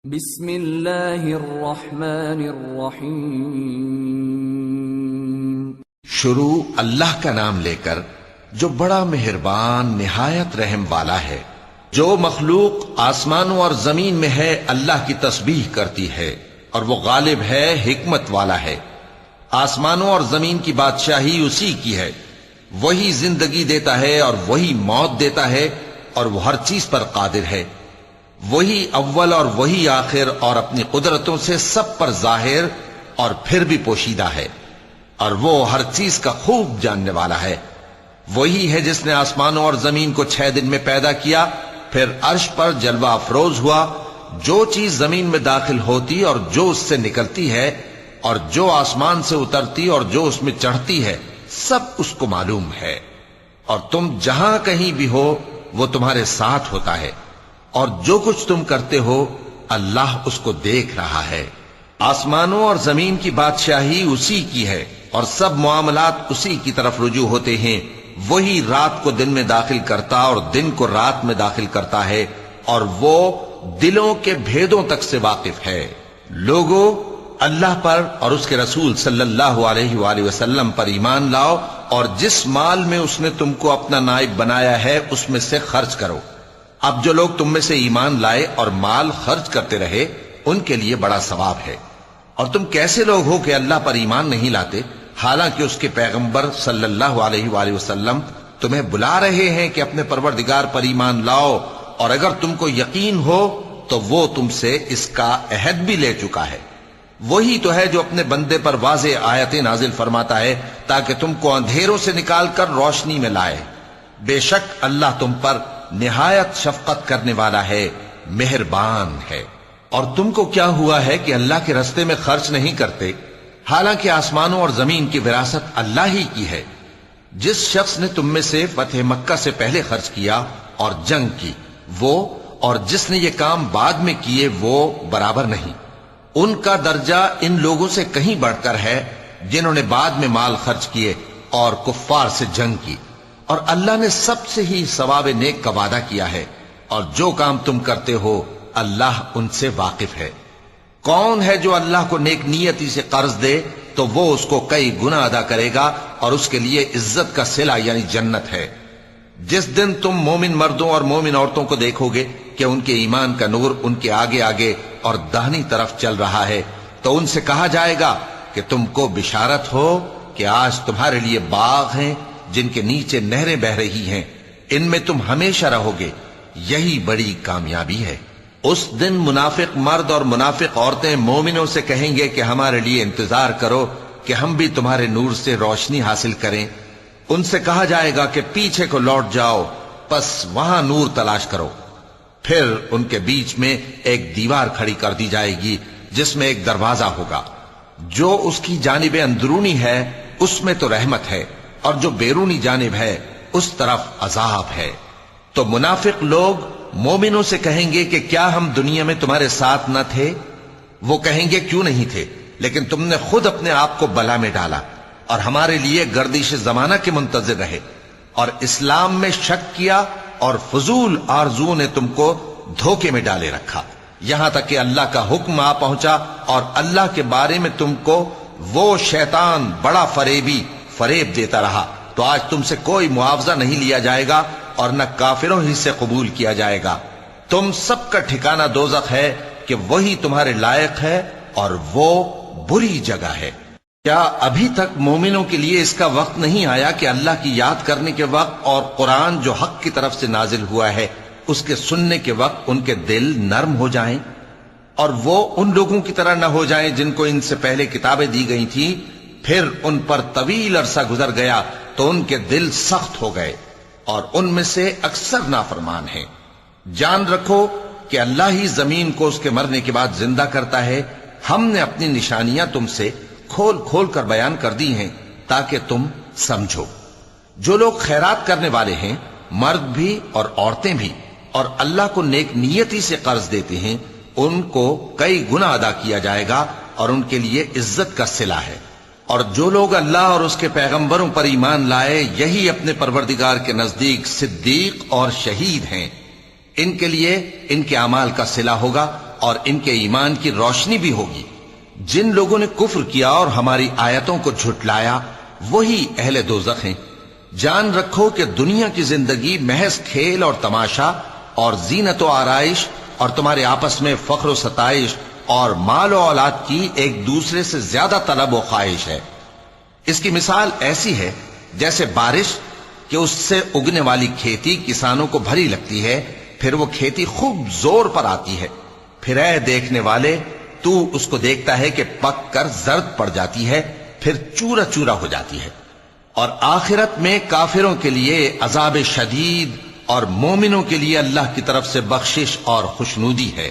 بسم اللہ الرحمن الرحیم۔ شروع اللہ کا نام لے کر جو بڑا مہربان نہایت رحم والا ہے۔ جو مخلوق آسمانوں اور زمین میں ہے اللہ کی تسبیح کرتی ہے اور وہ غالب ہے، حکمت والا ہے۔ آسمانوں اور زمین کی بادشاہی اسی کی ہے، وہی زندگی دیتا ہے اور وہی موت دیتا ہے، اور وہ ہر چیز پر قادر ہے۔ وہی اول اور وہی آخر، اور اپنی قدرتوں سے سب پر ظاہر اور پھر بھی پوشیدہ ہے، اور وہ ہر چیز کا خوب جاننے والا ہے۔ وہی ہے جس نے آسمانوں اور زمین کو 6 دن میں پیدا کیا، پھر عرش پر جلوہ افروز ہوا۔ جو چیز زمین میں داخل ہوتی اور جو اس سے نکلتی ہے، اور جو آسمان سے اترتی اور جو اس میں چڑھتی ہے، سب اس کو معلوم ہے۔ اور تم جہاں کہیں بھی ہو وہ تمہارے ساتھ ہوتا ہے، اور جو کچھ تم کرتے ہو اللہ اس کو دیکھ رہا ہے۔ آسمانوں اور زمین کی بادشاہی اسی کی ہے، اور سب معاملات اسی کی طرف رجوع ہوتے ہیں۔ وہی رات کو دن میں داخل کرتا اور دن کو رات میں داخل کرتا ہے، اور وہ دلوں کے بھیدوں تک سے واقف ہے۔ لوگو، اللہ پر اور اس کے رسول صلی اللہ علیہ وآلہ وسلم پر ایمان لاؤ، اور جس مال میں اس نے تم کو اپنا نائب بنایا ہے اس میں سے خرچ کرو۔ اب جو لوگ تم میں سے ایمان لائے اور مال خرچ کرتے رہے ان کے لیے بڑا ثواب ہے۔ اور تم کیسے لوگ ہو کہ اللہ پر ایمان نہیں لاتے، حالانکہ اس کے پیغمبر صلی اللہ علیہ وآلہ وسلم تمہیں بلا رہے ہیں کہ اپنے پروردگار پر ایمان لاؤ، اور اگر تم کو یقین ہو تو وہ تم سے اس کا عہد بھی لے چکا ہے۔ وہی تو ہے جو اپنے بندے پر واضح آیتیں نازل فرماتا ہے تاکہ تم کو اندھیروں سے نکال کر روشنی میں لائے۔ بے شک اللہ تم پر نہایت شفقت کرنے والا ہے، مہربان ہے۔ اور تم کو کیا ہوا ہے کہ اللہ کے رستے میں خرچ نہیں کرتے، حالانکہ آسمانوں اور زمین کی وراثت اللہ ہی کی ہے۔ جس شخص نے تم میں سے فتح مکہ سے پہلے خرچ کیا اور جنگ کی، وہ اور جس نے یہ کام بعد میں کیے وہ برابر نہیں۔ ان کا درجہ ان لوگوں سے کہیں بڑھ کر ہے جنہوں نے بعد میں مال خرچ کیے اور کفار سے جنگ کی، اور اللہ نے سب سے ہی ثواب نیک کا وعدہ کیا ہے، اور جو کام تم کرتے ہو اللہ ان سے واقف ہے۔ کون ہے جو اللہ کو نیک نیتی سے قرض دے تو وہ اس کو کئی گنا ادا کرے گا، اور اس کے لیے عزت کا صلہ یعنی جنت ہے۔ جس دن تم مومن مردوں اور مومن عورتوں کو دیکھو گے کہ ان کے ایمان کا نور ان کے آگے آگے اور داہنی طرف چل رہا ہے، تو ان سے کہا جائے گا کہ تم کو بشارت ہو کہ آج تمہارے لیے باغ ہیں جن کے نیچے نہریں بہ رہی ہیں، ان میں تم ہمیشہ رہو گے، یہی بڑی کامیابی ہے۔ اس دن منافق مرد اور منافق عورتیں مومنوں سے کہیں گے کہ ہمارے لیے انتظار کرو کہ ہم بھی تمہارے نور سے روشنی حاصل کریں۔ ان سے کہا جائے گا کہ پیچھے کو لوٹ جاؤ، پس وہاں نور تلاش کرو۔ پھر ان کے بیچ میں ایک دیوار کھڑی کر دی جائے گی جس میں ایک دروازہ ہوگا، جو اس کی جانب اندرونی ہے اس میں تو رحمت ہے، اور جو بیرونی جانب ہے اس طرف عذاب ہے۔ تو منافق لوگ مومنوں سے کہیں گے کہ کیا ہم دنیا میں تمہارے ساتھ نہ تھے؟ وہ کہیں گے کیوں نہیں تھے، لیکن تم نے خود اپنے آپ کو بلا میں ڈالا اور ہمارے لیے گردش زمانہ کے منتظر رہے، اور اسلام میں شک کیا، اور فضول آرزو نے تم کو دھوکے میں ڈالے رکھا، یہاں تک کہ اللہ کا حکم آ پہنچا، اور اللہ کے بارے میں تم کو وہ شیطان بڑا فریبی فریب دیتا رہا۔ تو آج تم سے کوئی معاوضہ نہیں لیا جائے گا، اور نہ کافروں ہی سے قبول کیا جائے گا۔ تم سب کا ٹھکانہ دوزخ ہے کہ وہی تمہارے لائق ہے، اور وہ بری جگہ ہے۔ کیا ابھی تک مومنوں کے لیے اس کا وقت نہیں آیا کہ اللہ کی یاد کرنے کے وقت اور قرآن جو حق کی طرف سے نازل ہوا ہے اس کے سننے کے وقت ان کے دل نرم ہو جائیں، اور وہ ان لوگوں کی طرح نہ ہو جائیں جن کو ان سے پہلے کتابیں دی گئی تھیں، پھر ان پر طویل عرصہ گزر گیا تو ان کے دل سخت ہو گئے، اور ان میں سے اکثر نافرمان ہیں۔ جان رکھو کہ اللہ ہی زمین کو اس کے مرنے کے بعد زندہ کرتا ہے۔ ہم نے اپنی نشانیاں تم سے کھول کھول کر بیان کر دی ہیں تاکہ تم سمجھو۔ جو لوگ خیرات کرنے والے ہیں، مرد بھی اور عورتیں بھی، اور اللہ کو نیک نیتی سے قرض دیتے ہیں، ان کو کئی گنا ادا کیا جائے گا، اور ان کے لیے عزت کا صلہ ہے۔ اور جو لوگ اللہ اور اس کے پیغمبروں پر ایمان لائے، یہی اپنے پروردگار کے نزدیک صدیق اور شہید ہیں۔ ان کے لیے ان کے اعمال کا صلہ ہوگا، اور ان کے ایمان کی روشنی بھی ہوگی۔ جن لوگوں نے کفر کیا اور ہماری آیتوں کو جھٹلایا وہی اہل دوزخ ہیں۔ جان رکھو کہ دنیا کی زندگی محض کھیل اور تماشا اور زینت و آرائش اور تمہارے آپس میں فخر و ستائش اور مال و اولاد کی ایک دوسرے سے زیادہ طلب و خواہش ہے۔ اس کی مثال ایسی ہے جیسے بارش کہ اس سے اگنے والی کھیتی کسانوں کو بھری لگتی ہے، پھر وہ کھیتی خوب زور پر آتی ہے، پھر اے دیکھنے والے تو اس کو دیکھتا ہے کہ پک کر زرد پڑ جاتی ہے، پھر چورا چورا ہو جاتی ہے۔ اور آخرت میں کافروں کے لیے عذاب شدید اور مومنوں کے لیے اللہ کی طرف سے بخشش اور خوشنودی ہے۔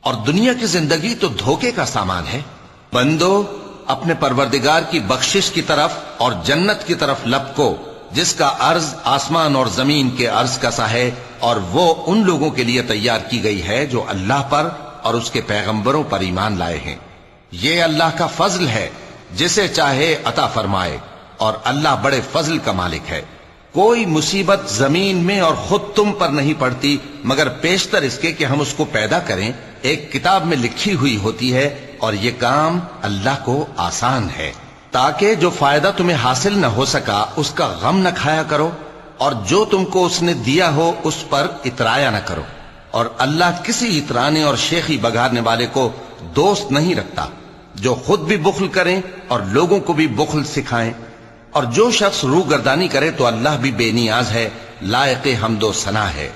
اور دنیا کی زندگی تو دھوکے کا سامان ہے۔ بندو اپنے پروردگار کی بخشش کی طرف اور جنت کی طرف لپکو جس کا عرض آسمان اور زمین کے عرض کا سا ہے، اور وہ ان لوگوں کے لیے تیار کی گئی ہے جو اللہ پر اور اس کے پیغمبروں پر ایمان لائے ہیں۔ یہ اللہ کا فضل ہے، جسے چاہے عطا فرمائے، اور اللہ بڑے فضل کا مالک ہے۔ کوئی مصیبت زمین میں اور خود تم پر نہیں پڑتی مگر پیشتر اس کے کہ ہم اس کو پیدا کریں ایک کتاب میں لکھی ہوئی ہوتی ہے، اور یہ کام اللہ کو آسان ہے، تاکہ جو فائدہ تمہیں حاصل نہ ہو سکا اس کا غم نہ کھایا کرو، اور جو تم کو اس نے دیا ہو اس پر اترایا نہ کرو۔ اور اللہ کسی اترانے اور شیخی بگاڑنے والے کو دوست نہیں رکھتا، جو خود بھی بخل کریں اور لوگوں کو بھی بخل سکھائیں۔ اور جو شخص روگردانی کرے تو اللہ بھی بے نیاز ہے، لائق حمد و ثنا ہے۔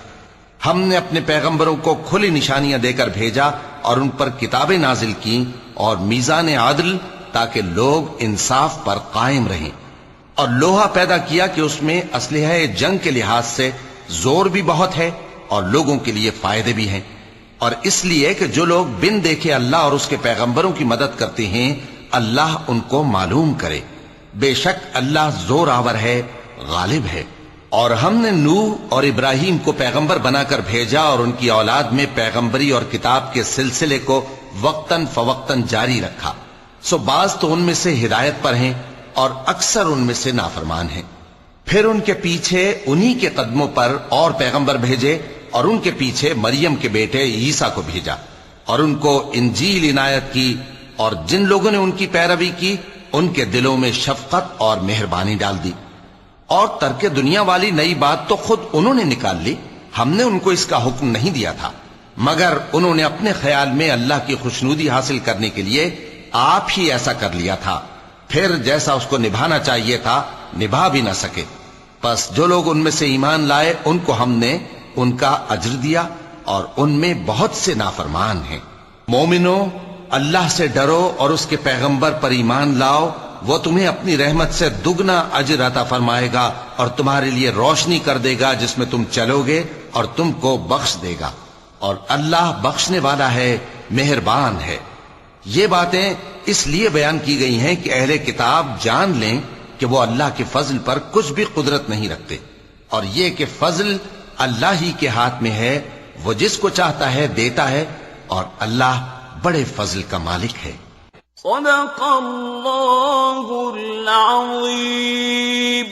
ہم نے اپنے پیغمبروں کو کھلی نشانیاں دے کر بھیجا اور ان پر کتابیں نازل کی اور میزان عدل، تاکہ لوگ انصاف پر قائم رہیں۔ اور لوہا پیدا کیا کہ اس میں اسلحہ جنگ کے لحاظ سے زور بھی بہت ہے اور لوگوں کے لیے فائدے بھی ہیں، اور اس لیے کہ جو لوگ بن دیکھے اللہ اور اس کے پیغمبروں کی مدد کرتے ہیں اللہ ان کو معلوم کرے۔ بے شک اللہ زور آور ہے، غالب ہے۔ اور ہم نے نوح اور ابراہیم کو پیغمبر بنا کر بھیجا اور ان کی اولاد میں پیغمبری اور کتاب کے سلسلے کو وقتاً فوقتاً جاری رکھا، سو بعض تو ان میں سے ہدایت پر ہیں اور اکثر ان میں سے نافرمان ہیں۔ پھر ان کے پیچھے انہی کے قدموں پر اور پیغمبر بھیجے، اور ان کے پیچھے مریم کے بیٹے عیسیٰ کو بھیجا، اور ان کو انجیل عنایت کی، اور جن لوگوں نے ان کی پیروی کی ان کے دلوں میں شفقت اور مہربانی ڈال دی۔ اور ترک دنیا والی نئی بات تو خود انہوں نے نکال لی، ہم نے ان کو اس کا حکم نہیں دیا تھا، مگر انہوں نے اپنے خیال میں اللہ کی خوشنودی حاصل کرنے کے لیے آپ ہی ایسا کر لیا تھا، پھر جیسا اس کو نبھانا چاہیے تھا نبھا بھی نہ سکے۔ پس جو لوگ ان میں سے ایمان لائے ان کو ہم نے ان کا اجر دیا، اور ان میں بہت سے نافرمان ہیں۔ مومنو اللہ سے ڈرو اور اس کے پیغمبر پر ایمان لاؤ، وہ تمہیں اپنی رحمت سے دگنا اجر عطا فرمائے گا اور تمہارے لیے روشنی کر دے گا جس میں تم چلو گے، اور تم کو بخش دے گا، اور اللہ بخشنے والا ہے، مہربان ہے۔ یہ باتیں اس لیے بیان کی گئی ہیں کہ اہل کتاب جان لیں کہ وہ اللہ کے فضل پر کچھ بھی قدرت نہیں رکھتے، اور یہ کہ فضل اللہ ہی کے ہاتھ میں ہے، وہ جس کو چاہتا ہے دیتا ہے، اور اللہ بڑے فضل کا مالک ہے۔ صدق اللہ العظیم۔